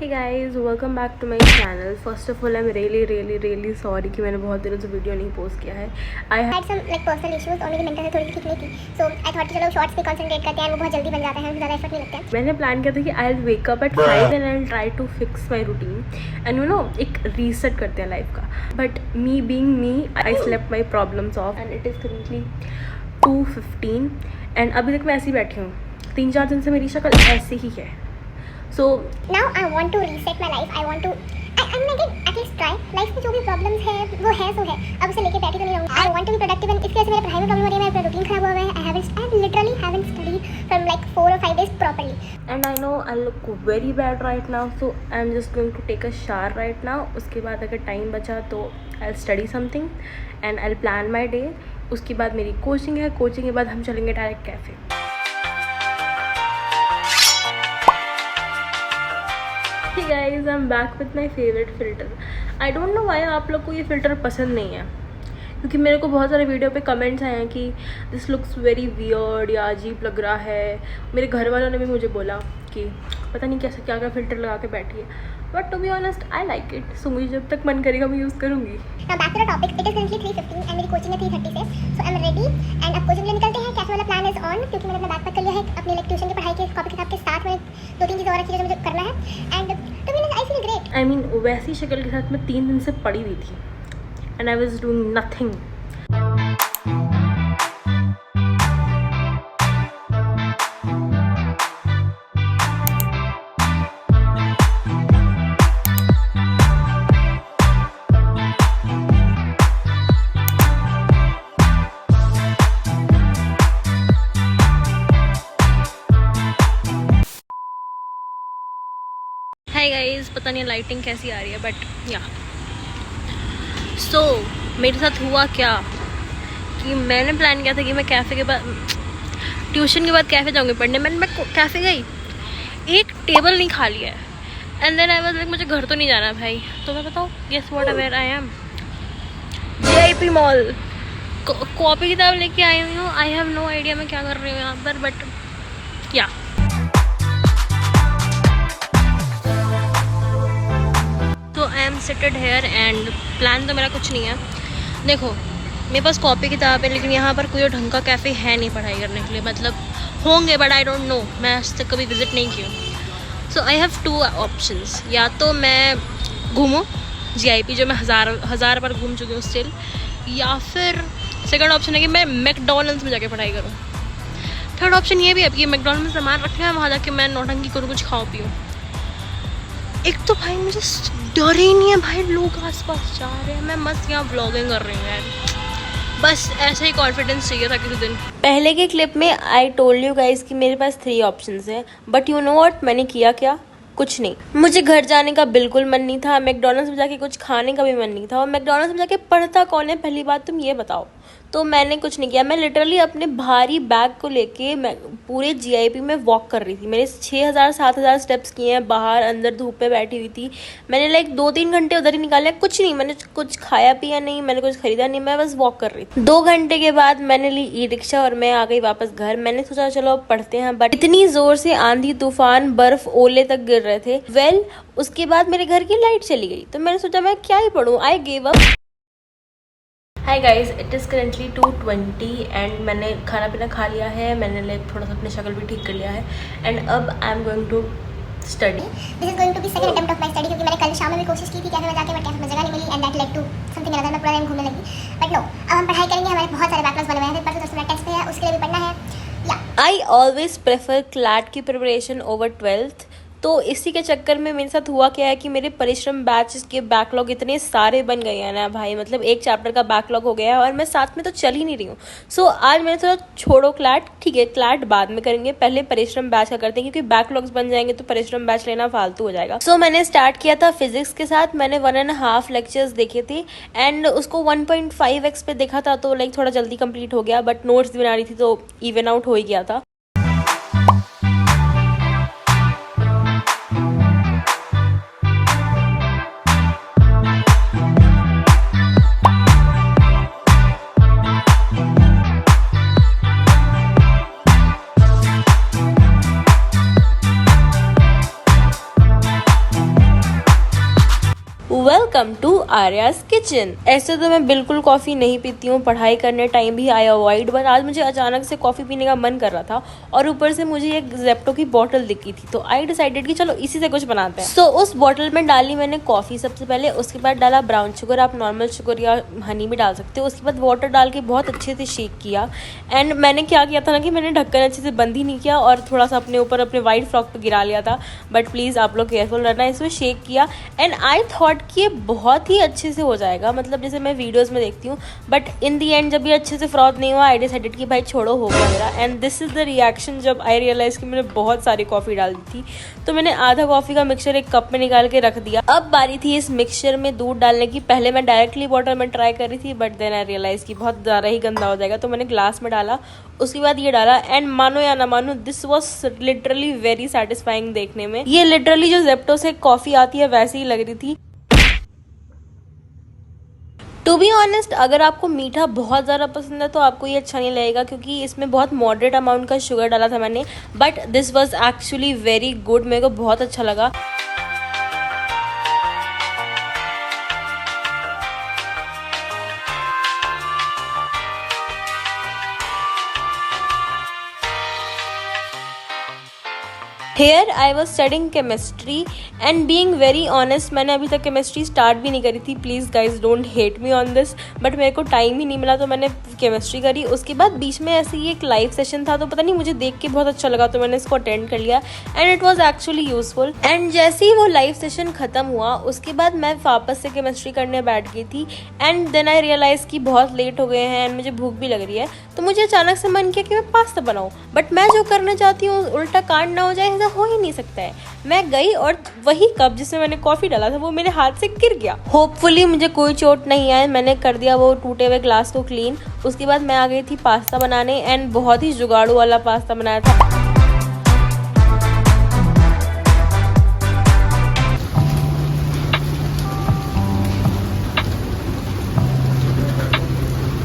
Hey guys, welcome back to my channel. First of all, I'm really sorry कि मैंने बहुत दिनों से वीडियो नहीं पोस्ट किया है. I had some like personal issues और मेरी मेंटल हेल्थ थोड़ी ठीक नहीं थी. So I thought कि चलो शॉर्ट्स पे कंसंट्रेट करते हैं, वो बहुत जल्दी बन जाता है, ज़्यादा एफर्ट नहीं लगता है. मैंने प्लान किया था कि I'll wake up at 5 and I'll try to fix my routine and you know एक रीसेट करते हैं लाइफ का. But me being me, I slept my problems off and it is currently 2:15 and अभी तक मैं ऐसे ही बैठी हूँ. 3-4 दिन से मेरी शक्ल ऐसी ही है. So now I want to reset my life. I'm like at least try. Life में जो भी प्रॉब्लम्स है वो है सो है. अब उसे लेके बैठी तो नहीं रहूँगी. I want to be productive and इसकी वजह से मेरे पढ़ाई में प्रॉब्लम हो रही है. मेरा रूटीन खराब हुआ है. I literally haven't studied from like 4 or 5 days properly. And I know I look very bad right now, so I'm just going to take a shower right now. उसके बाद अगर टाइम बचा तो I'll study something and I'll plan my day. उसके बाद मेरी coaching है. Coaching के बाद हम चलेंगे direct cafe. Hey guys, I'm back with my favorite filter. I don't know why आप लोग को ये फ़िल्टर पसंद नहीं है, क्योंकि मेरे को बहुत सारे वीडियो पे कमेंट्स आए हैं कि दिस लुक्स वेरी वियर्ड या अजीब लग रहा है. मेरे घर वालों ने भी मुझे बोला कि पता नहीं कैसे क्या फ़िल्टर लगा के बैठी है. But to be honest I like it. So मुझे जब तक मन करेगा मैं यूज़ करूँगी. Now back to the topic. It is currently 3:15 and मेरी कोचिंग है 3:30 से. So I'm ready and अब कोचिंग के लिए निकलते हैं. कैफे वाला प्लान इज ऑन, क्योंकि मैंने अपना बैग पैक कर लिया है. अपने like ट्यूशन की पढ़ाई के कॉपी किताब के साथ में 2-3 चीज़ें और रखी है जो मुझे करना है. And to be honest I feel great. I mean वैसी शक्ल के साथ मैं 3 दिन से पड़ी हुई थी and I was doing nothing. Hi guys, पता नहीं लाइटिंग कैसी आ रही है बट या सो मेरे साथ हुआ क्या कि मैंने प्लान किया था कि मैं कैफ़े के बाद ट्यूशन के बाद कैफ़े जाऊंगी पढ़ने. मैं कैफ़े गई, एक टेबल नहीं खाली है and then I was like मुझे घर तो नहीं जाना भाई. तो मैं बताऊँ guess what where I am, JIP mall. Copy किताब लेके आई हुई हूँ. आई हैव नो आइडिया मैं क्या कर रही हूँ यहाँ पर, बट या I am seated here and plan तो मेरा कुछ नहीं है. देखो मेरे पास कॉपी किताब है लेकिन यहाँ पर कोई ढंग का कैफ़े है नहीं पढ़ाई करने के लिए. मतलब होंगे बट आई डोंट नो, मैं आज तक कभी विज़िट नहीं की हूँ. सो आई हैव 2 ऑप्शंस. या तो मैं घूमूँ JIP जो मैं हज़ार बार घूम चुकी हूँ स्टिल, या फिर सेकंड ऑप्शन है कि मैं मैकडॉनल्ड्स में जाके पढ़ाई करूँ. थर्ड ऑप्शन ये भी है कि मैकडॉनल्ड्स में सामान रखना है, वहाँ जाके मैं नौटंकी करूँ, कुछ खाऊँ पीऊँ. एक तो भाई मुझे डर ही नहीं है भाई, लोग आसपास जा रहे हैं, मैं मस्त यहाँ व्लॉगिंग कर रही हूँ यार. बस ऐसा ही कॉन्फिडेंस चाहिए था किसी दिन. पहले के क्लिप में आई टोल्ड यू गाइस कि मेरे पास 3 ऑप्शंस हैं, बट यू नो व्हाट मैंने किया क्या? कुछ नहीं. मुझे घर जाने का बिल्कुल मन नहीं था, मैकडॉनल्ड्स में जाके कुछ खाने का भी मन नहीं था. और मैकडॉनल्ड्स में जाके पढ़ता कौन है, पहली बात तुम ये बताओ. तो मैंने कुछ नहीं किया. मैं लिटरली अपने भारी बैग को लेके मैं पूरे JIP में वॉक कर रही थी. मैंने 6000-7000 स्टेप्स किए हैं. बाहर अंदर धूप में बैठी हुई थी. मैंने लाइक 2-3 घंटे उधर ही निकाले. कुछ नहीं, मैंने कुछ खाया पिया नहीं, मैंने कुछ खरीदा नहीं, मैं बस वॉक कर रही थी. 2 घंटे के बाद मैंने ली ई-रिक्शा और मैं आ गई वापस घर. मैंने सोचा चलो अब पढ़ते हैं, बट इतनी जोर से आंधी तूफान बर्फ ओले तक गिर रहे थे. उसके बाद मेरे घर की लाइट चली गई तो मैंने सोचा मैं क्या ही पढ़ूँ. I give up. Hi guys, it is currently 2:20 and मैंने खाना पीना खा लिया है. मैंने लाइक थोड़ा सा अपनी शक्ल भी ठीक कर लिया है एंड अब I am going to study. This is going to be second attempt of my study, क्योंकि मैंने कल शाम में भी कोशिश की थी कैफे में जाके, बट कैफे में जगह नहीं मिली and that led to something other. मैं पूरा दिन घूमने लगी. बट नो, अब हम पढ़ाई करेंगे. हमारे बहुत सारे बैकलॉग्स बने हुए हैं. परसों मेरा टेस्ट है, उसके लिए भी पढ़ना है. या आई ऑलवेज प्रेफर क्लैट की प्रिपरेशन ओवर 12th. तो इसी के चक्कर में मेरे साथ हुआ क्या है कि मेरे परिश्रम बैच के बैकलॉग इतने सारे बन गए हैं ना भाई. मतलब एक चैप्टर का बैकलॉग हो गया है और मैं साथ में तो चल ही नहीं रही हूँ. सो आज मैंने सोचा छोड़ो क्लैट, ठीक है क्लैट बाद में करेंगे, पहले परिश्रम बैच का करते हैं, क्योंकि बैकलॉग्स बन जाएंगे तो परिश्रम बैच लेना फालतू हो जाएगा. सो मैंने स्टार्ट किया था फिजिक्स के साथ. मैंने 1.5 लेक्चर्स देखे थे एंड उसको 1.5x पे देखा था तो लाइक थोड़ा जल्दी कंप्लीट हो गया. बट नोट्स बना रही थी तो इवन आउट हो ही गया था. Welcome to Arya's kitchen. ऐसे तो मैं बिल्कुल कॉफ़ी नहीं पीती हूँ, पढ़ाई करने टाइम भी आई अवॉइड, बट आज मुझे अचानक से कॉफ़ी पीने का मन कर रहा था और ऊपर से मुझे एक जेप्टो की बोतल दिखी थी, तो आई डिसाइडेड कि चलो इसी से कुछ बनाते हैं। सो उस बोतल में डाली मैंने कॉफ़ी सबसे पहले, उसके बाद डाला ब्राउन शुगर, आप नॉर्मल शुगर या हनी भी डाल सकते हो। उसके बाद वाटर डाल के बहुत अच्छे से शेक किया। एंड मैंने क्या किया था ना कि मैंने ढक्कन अच्छे से बंद ही नहीं किया और थोड़ा सा अपने ऊपर अपने वाइट फ्रॉक पे गिरा लिया था, बट प्लीज़ आप लोग केयरफुल रहना। इसमें शेक किया एंड आई थॉट कि ये बहुत ही अच्छे से हो जाएगा, मतलब जैसे मैं वीडियोस में देखती हूँ, बट इन दी एंड जब ये अच्छे से फ्रॉथ नहीं हुआ, आई डिसाइडेड कि भाई छोड़ो, हो गया मेरा। And this is the reaction जब आई रियलाइज़ कि मैंने बहुत सारी कॉफ़ी डाल दी थी। तो मैंने आधा कॉफ़ी का मिक्सचर एक कप में निकाल के रख दिया। अब बारी थी इस मिक्सचर में दूध डालने की। पहले मैं डायरेक्टली वाटर में ट्राई कर रही थी, बट देन आई रियलाइज़ कि बहुत ज़्यादा ही गंदा हो जाएगा, तो मैंने ग्लास में डाला। उसके बाद ये डाला एंड मानो या ना मानो, this was literally very satisfying देखने में। ये लिटरली जो जेप्टो से कॉफ़ी आती है वैसे ही लग रही थी। टू बी ऑनेस्ट, अगर आपको मीठा बहुत ज़्यादा पसंद है तो आपको ये अच्छा नहीं लगेगा, क्योंकि इसमें बहुत मॉडरेट अमाउंट का शुगर डाला था मैंने, but this was actually very good, मेरे को बहुत अच्छा लगा। Here I was studying chemistry and being very honest, मैंने अभी तक केमिस्ट्री स्टार्ट भी नहीं करी थी। Please guys don't hate me on this, but मेरे को टाइम ही नहीं मिला तो मैंने केमिस्ट्री करी। उसके बाद बीच में ऐसे ही एक लाइव सेशन था, तो पता नहीं मुझे देख के बहुत अच्छा लगा तो मैंने इसको अटेंड कर लिया and it was actually useful. And जैसे ही वो लाइव सेशन ख़त्म हुआ उसके बाद मैं वापस से केमिस्ट्री करने बैठ गई थी एंड देन आई रियलाइज़ कि बहुत लेट हो गए हैं एंड मुझे भूख भी लग रही है, तो मुझे अचानक से मन किया कि मैं पास्ता बनाऊँ, बट मैं जो करना चाहती हूँ उल्टा कांड ना हो जाए, ऐसा हो ही नहीं सकता है। मैं गई और वही कप जिसमें मैंने कॉफ़ी डाला था वो मेरे हाथ से गिर गया। होपफुली मुझे कोई चोट नहीं आए, मैंने कर दिया वो टूटे हुए ग्लास को क्लीन। उसके बाद मैं आ गई थी पास्ता बनाने एंड बहुत ही जुगाड़ू वाला पास्ता बनाया था।